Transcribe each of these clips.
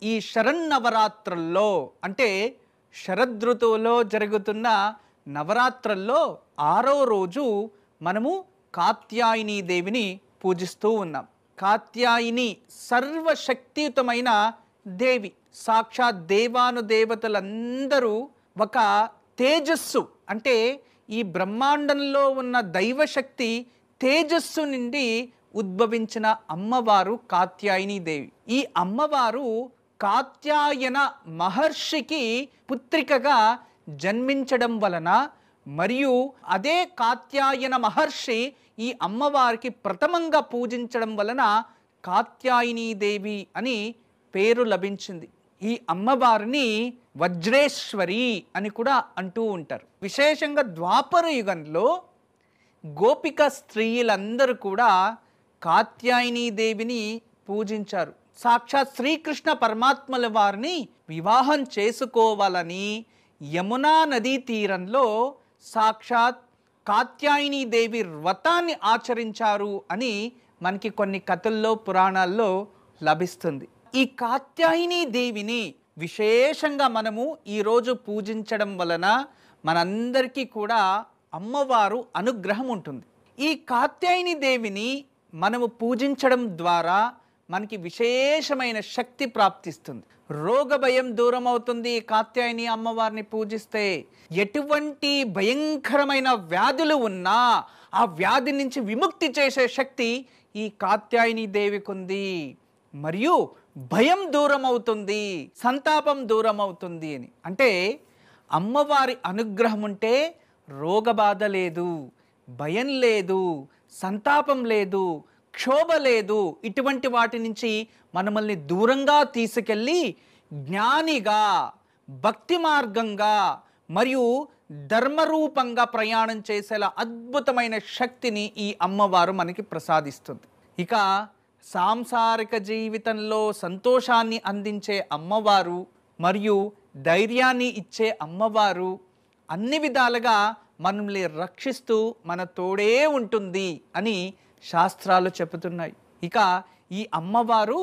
ఈ శరన్నవరాత్రుల్లో అంటే శరదృతువులో జరుగుతున్న నవరాత్రుల్లో 6వ రోజు మనము కాత్యాయని దేవిని పూజిస్తూ ఉన్నాం. కాత్యాయని సర్వశక్తియుతమైన దేవి. సాక్షాత్ దేవానుదేవతలందరూ ఒక తేజస్సు అంటే ఈ బ్రహ్మాండంలో ఉన్న దైవశక్తి తేజస్సు నుండి ఉద్భవించిన అమ్మవారు కాత్యాయని దేవి. ఈ అమ్మవారు కాత్యాయన మహర్షికి పుత్రికగా జన్మించడం వలన మరియు అదే కాత్యాయన మహర్షి ఈ అమ్మవారికి ప్రథమంగా పూజించడం వలన కాత్యాయని దేవి అని పేరు లభించింది. ఈ అమ్మవారిని వజ్రేశ్వరి అని కూడా అంటూ ఉంటారు. విశేషంగా ద్వాపర యుగంలో గోపిక స్త్రీలందరూ కూడా కాత్యాయని దేవిని పూజించారు. సాక్షాత్ శ్రీకృష్ణ పరమాత్మల వారిని వివాహం చేసుకోవాలని యమునా నదీ తీరంలో సాక్షాత్ కాత్యాయని దేవి వ్రతాన్ని ఆచరించారు అని మనకి కొన్ని కథల్లో పురాణాల్లో లభిస్తుంది. ఈ కాత్యాయని దేవిని విశేషంగా మనము ఈరోజు పూజించడం వలన మనందరికీ కూడా అమ్మవారు అనుగ్రహం ఉంటుంది. ఈ కాత్యాయని దేవిని మనము పూజించడం ద్వారా మనకి విశేషమైన శక్తి ప్రాప్తిస్తుంది. రోగ భయం దూరం అవుతుంది. కాత్యాయని అమ్మవారిని పూజిస్తే ఎటువంటి భయంకరమైన వ్యాధులు ఉన్నా ఆ వ్యాధి నుంచి విముక్తి చేసే శక్తి ఈ కాత్యాయని దేవికి ఉంది. మరియు భయం దూరం అవుతుంది, సంతాపం దూరం అవుతుంది అని. అంటే అమ్మవారి అనుగ్రహం ఉంటే రోగబాధ లేదు, భయం లేదు, సంతాపం లేదు, క్షోభ లేదు. ఇటువంటి వాటి నుంచి మనల్ని దూరంగా తీసుకెళ్ళి జ్ఞానిగా, భక్తి మార్గంగా మరియు ధర్మరూపంగా ప్రయాణం చేసేలా అద్భుతమైన శక్తిని ఈ అమ్మవారు మనకి ప్రసాదిస్తుంది. ఇక సాంసారిక జీవితంలో సంతోషాన్ని అందించే అమ్మవారు మరియు ధైర్యాన్ని ఇచ్చే అమ్మవారు అన్ని విధాలుగా మనల్ని రక్షిస్తూ మన తోడే ఉంటుంది అని శాస్త్రాలు చెబుతున్నాయి. ఇక ఈ అమ్మవారు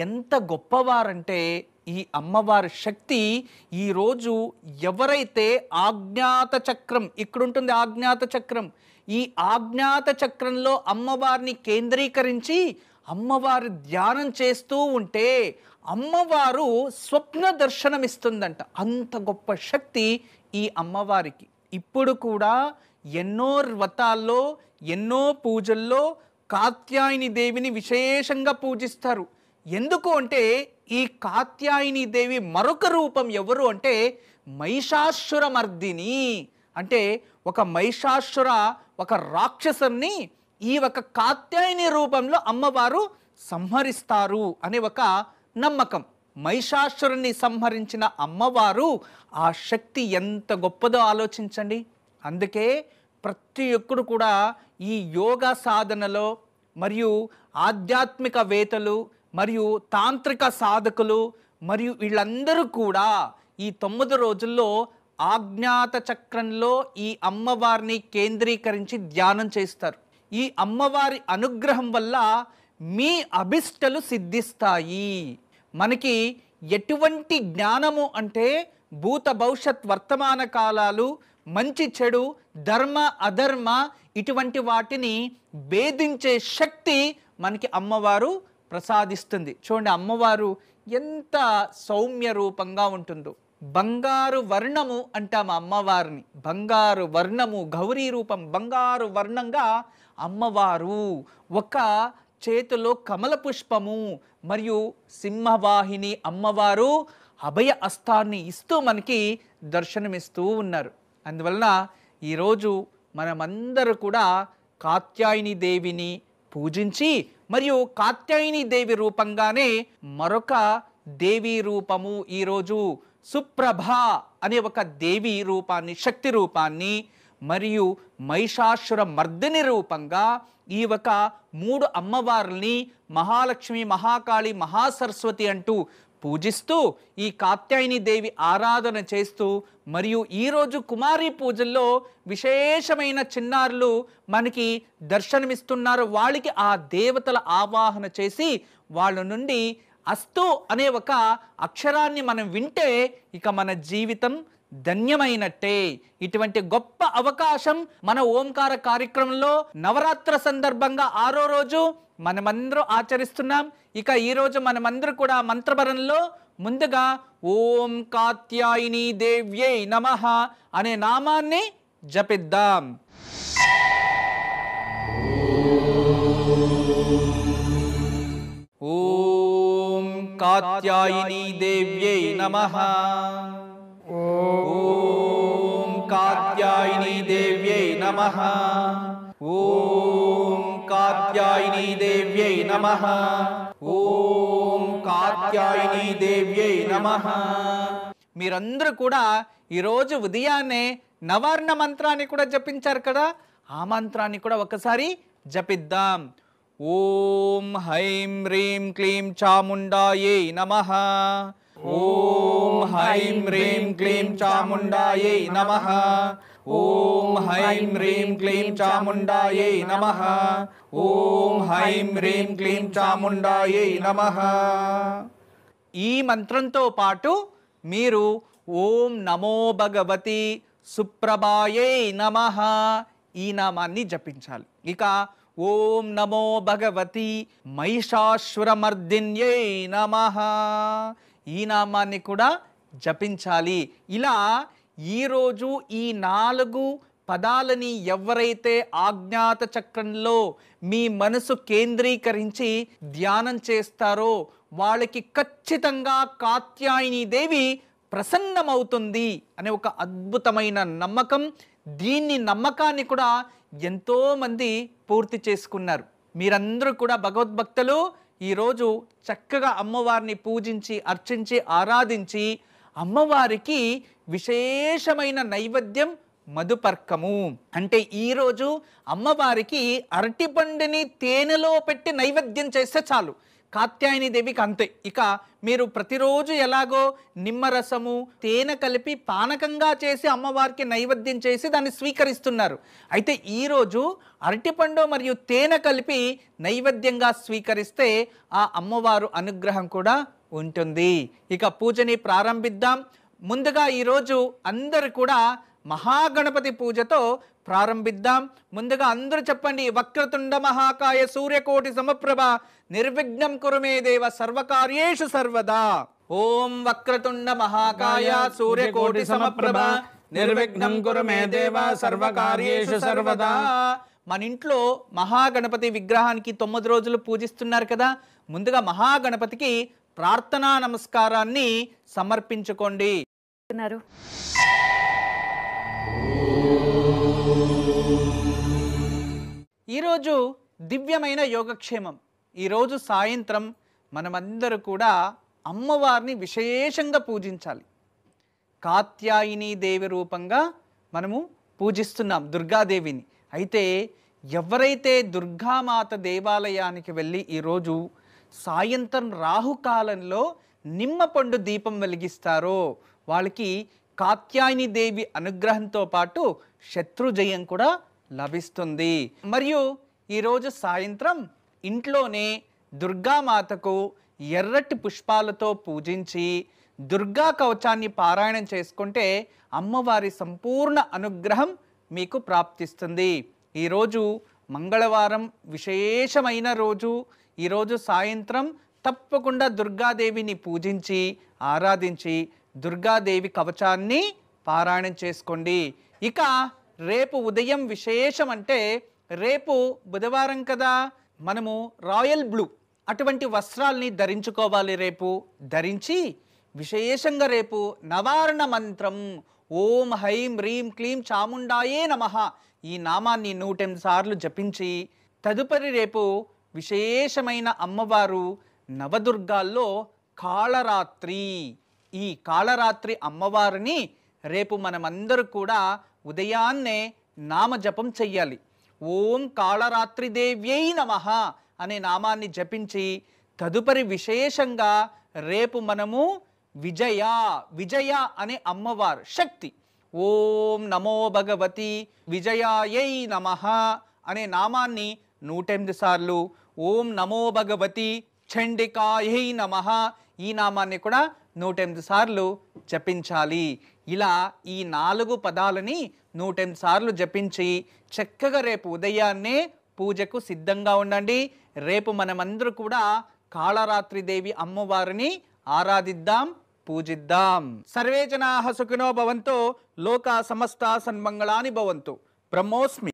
ఎంత గొప్పవారంటే ఈ అమ్మవారి శక్తి ఈరోజు ఎవరైతే ఆజ్ఞాత చక్రం ఇక్కడుంటుంది, ఆజ్ఞాత చక్రం, ఈ ఆజ్ఞాత చక్రంలో అమ్మవారిని కేంద్రీకరించి అమ్మవారి ధ్యానం చేస్తూ ఉంటే అమ్మవారు స్వప్న దర్శనమిస్తుందంట. అంత గొప్ప శక్తి ఈ అమ్మవారికి. ఇప్పుడు కూడా ఎన్నో వ్రతాల్లో ఎన్నో పూజల్లో కాత్యాయని దేవిని విశేషంగా పూజిస్తారు. ఎందుకు అంటే ఈ కాత్యాయని దేవి మరొక రూపం ఎవరు అంటే మహిషాసుర మర్దిని. అంటే ఒక మహిషాసుర ఒక రాక్షసుని ఈ ఒక కాత్యాయని రూపంలో అమ్మవారు సంహరిస్తారు అనే ఒక నమ్మకం. మహిషాసురుని సంహరించిన అమ్మవారు ఆ శక్తి ఎంత గొప్పదో ఆలోచించండి. అందుకే ప్రతి ఒక్కరు కూడా ఈ యోగా సాధనలో మరియు ఆధ్యాత్మిక వేత్తలు మరియు తాంత్రిక సాధకులు మరియు వీళ్ళందరూ కూడా ఈ 9 రోజుల్లో ఆజ్ఞాత చక్రంలో ఈ అమ్మవారిని కేంద్రీకరించి ధ్యానం చేస్తారు. ఈ అమ్మవారి అనుగ్రహం వల్ల మీ అభిష్టలు సిద్ధిస్తాయి. మనకి ఎటువంటి జ్ఞానము అంటే భూత భవిష్యత్ వర్తమాన కాలాలు, మంచి చెడు, ధర్మ అధర్మ ఇటువంటి వాటిని భేదించే శక్తి మనకి అమ్మవారు ప్రసాదిస్తుంది. చూడండి అమ్మవారు ఎంత సౌమ్య రూపంగా ఉంటుందో. బంగారు వర్ణము అంటాం అమ్మవారిని. బంగారు వర్ణము, గౌరీ రూపం బంగారు వర్ణంగా అమ్మవారు. ఒక చేతిలో కమల పుష్పము మరియు సింహవాహిని అమ్మవారు అభయ అస్తాన్ని ఇస్తూ మనకి దర్శనమిస్తూ ఉన్నారు. అందువలన ఈరోజు మనమందరూ కూడా కాత్యాయని దేవిని పూజించి మరియు కాత్యాయని దేవి రూపంగానే మరొక దేవీ రూపము ఈరోజు సుప్రభ అనే ఒక దేవీ రూపాన్ని, శక్తి రూపాన్ని మరియు మహిషాసుర మర్దిని రూపంగా ఈ ఒక 3 అమ్మవార్లని మహాలక్ష్మి, మహాకాళి, మహాసరస్వతి అంటూ పూజిస్తూ ఈ కాత్యాయని దేవి ఆరాధన చేస్తూ మరియు ఈరోజు కుమారి పూజల్లో విశేషమైన చిన్నారులు మనకి దర్శనమిస్తున్నారు. వాళ్ళకి ఆ దేవతల ఆవాహన చేసి వాళ్ళ నుండి అస్తు అనే ఒక అక్షరాన్ని మనం వింటే ఇక మన జీవితం ధన్యమైనట్టే. ఇటువంటి గొప్ప అవకాశం మన ఓంకార కార్యక్రమంలో నవరాత్ర సందర్భంగా 6వ రోజు మనమందరం ఆచరిస్తున్నాం. ఇక ఈరోజు మనమందరం కూడా మంత్రభరణలో ముందుగా ఓం కాత్యాయని దేవ్యై నమః అనే నామాన్ని జపిద్దాం. ఓం కాత్యాయని దేవ్యై నమః. ఓం కాత్యాయని దేవ్యై నమః. ఓం కాత్యాయని దేవ్యై నమః. ఓం కాత్యాయని దేవ్యై నమః. మీరందరూ కూడా ఈరోజు ఉదయాన్నే నవార్ణ మంత్రాన్ని కూడా జపించారు కదా, ఆ మంత్రాన్ని కూడా ఒకసారి జపిద్దాం. ఓం హైం హ్రీం క్లీం చాముండాయై నమః. ఓం హైం హ్రీం క్లీం చాముండాయై నమః. ఓం హైం హ్రీం క్లీం చాముండాయై నమః. ఓం హైం హ్రీం క్లీం చాముండాయై నమః. ఈ మంత్రంతో పాటు మీరు ఓం నమో భగవతి సుప్రభాయై నమః ఈ నామాన్ని జపించాలి. ఇక ఓం నమో భగవతి మహిషాసురమర్దిన్యై నమః ఈ నామాన్ని కూడా జపించాలి. ఇలా ఈరోజు ఈ 4 పదాలని ఎవరైతే ఆజ్ఞాత చక్రంలో మీ మనసు కేంద్రీకరించి ధ్యానం చేస్తారో వాళ్ళకి ఖచ్చితంగా కాత్యాయని దేవి ప్రసన్నమవుతుంది అనే ఒక అద్భుతమైన నమ్మకం. దీన్ని నమ్మకాన్ని కూడా ఎంతోమంది పూర్తి చేసుకున్నారు. మీరందరూ కూడా భగవద్భక్తులు ఈరోజు చక్కగా అమ్మవారిని పూజించి అర్చించి ఆరాధించి అమ్మవారికి విశేషమైన నైవేద్యం మధుపర్కము. అంటే ఈరోజు అమ్మవారికి అరటిపండుని తేనెలో పెట్టి నైవేద్యం చేస్తే చాలు, కాత్యాయని దేవికి అంతే. ఇక మీరు ప్రతిరోజు ఎలాగో నిమ్మరసము తేనె కలిపి పానకంగా చేసి అమ్మవారికి నైవేద్యం చేసి దాన్ని స్వీకరిస్తున్నారు. అయితే ఈరోజు అరటిపండు మరియు తేనె కలిపి నైవేద్యంగా స్వీకరిస్తే ఆ అమ్మవారు అనుగ్రహం కూడా ఉంటుంది. ఇక పూజని ప్రారంభిద్దాం. ముందుగా ఈరోజు అందరు కూడా మహాగణపతి పూజతో ప్రారంభిద్దాం. ముందుగా అందరూ చెప్పండి, వక్రతుండ మహాకాయ సూర్యకోటి సమప్రభ నిర్విఘ్నం కురు మే దేవ సర్వకార్యేషు సర్వదా. ఓం వక్రతుండ మహాకాయ సూర్యకోటి సమప్రభ నిర్విఘ్నం కురు మే దేవ సర్వకార్యేషు సర్వదా. మన ఇంట్లో మహాగణపతి విగ్రహానికి 9 రోజులు పూజిస్తున్నారు కదా, ముందుగా మహాగణపతికి ప్రార్థనా నమస్కారాన్ని సమర్పించుకోండి. ఈరోజు దివ్యమైన యోగక్షేమం. ఈరోజు సాయంత్రం మనమందరూ కూడా అమ్మవారిని విశేషంగా పూజించాలి. కాత్యాయని దేవి రూపంగా మనము పూజిస్తున్నాం దుర్గాదేవిని. అయితే ఎవరైతే దుర్గామాత దేవాలయానికి వెళ్ళి ఈరోజు సాయంత్రం రాహుకాలంలో నిమ్మపండు దీపం వెలిగిస్తారో వాళ్ళకి కాత్యాయని దేవి అనుగ్రహంతో పాటు శత్రుజయం కూడా లభిస్తుంది. మరియు ఈరోజు సాయంత్రం ఇంట్లోనే దుర్గామాతకు ఎర్రటి పుష్పాలతో పూజించి దుర్గా కవచాన్ని పారాయణం చేసుకుంటే అమ్మవారి సంపూర్ణ అనుగ్రహం మీకు ప్రాప్తిస్తుంది. ఈరోజు మంగళవారం విశేషమైన రోజు. ఈరోజు సాయంత్రం తప్పకుండా దుర్గాదేవిని పూజించి ఆరాధించి దుర్గాదేవి కవచాన్ని పారాయణం చేసుకోండి. ఇక రేపు ఉదయం విశేషం అంటే రేపు బుధవారం కదా, మనము రాయల్ బ్లూ అటువంటి వస్త్రాల్ని ధరించుకోవాలి. రేపు ధరించి విశేషంగా రేపు నవారణ మంత్రం ఓం హైం హ్రీం క్లీం చాముండాయే నమః ఈ నామాన్ని 108 సార్లు జపించి తదుపరి రేపు విశేషమైన అమ్మవారు నవదుర్గాల్లో కాళరాత్రి, ఈ కాళరాత్రి అమ్మవారిని రేపు మనమందరూ కూడా ఉదయాన్నే నామజపం చెయ్యాలి. ఓం కాళరాత్రి దేవ్యై నమః అనే నామాన్ని జపించి తదుపరి విశేషంగా రేపు మనము విజయ అనే అమ్మవారు శక్తి ఓం నమో భగవతి విజయాయై నమః అనే నామాన్ని 108 సార్లు, ఓం నమో భగవతి చండికాయై నమః, ఈ నామాన్ని కూడా 108 సార్లు జపించాలి. ఇలా ఈ 4 పదాలని 108 సార్లు జపించి చక్కగా రేపు ఉదయాన్నే పూజకు సిద్ధంగా ఉండండి. రేపు మనమందరూ కూడా కాళరాత్రి దేవి అమ్మవారిని ఆరాధిద్దాం, పూజిద్దాం. సర్వే జనాః సుఖినో భవంతు, లోకా సమస్తా సన్మంగళాని భవంతు. బ్రహ్మోస్మి.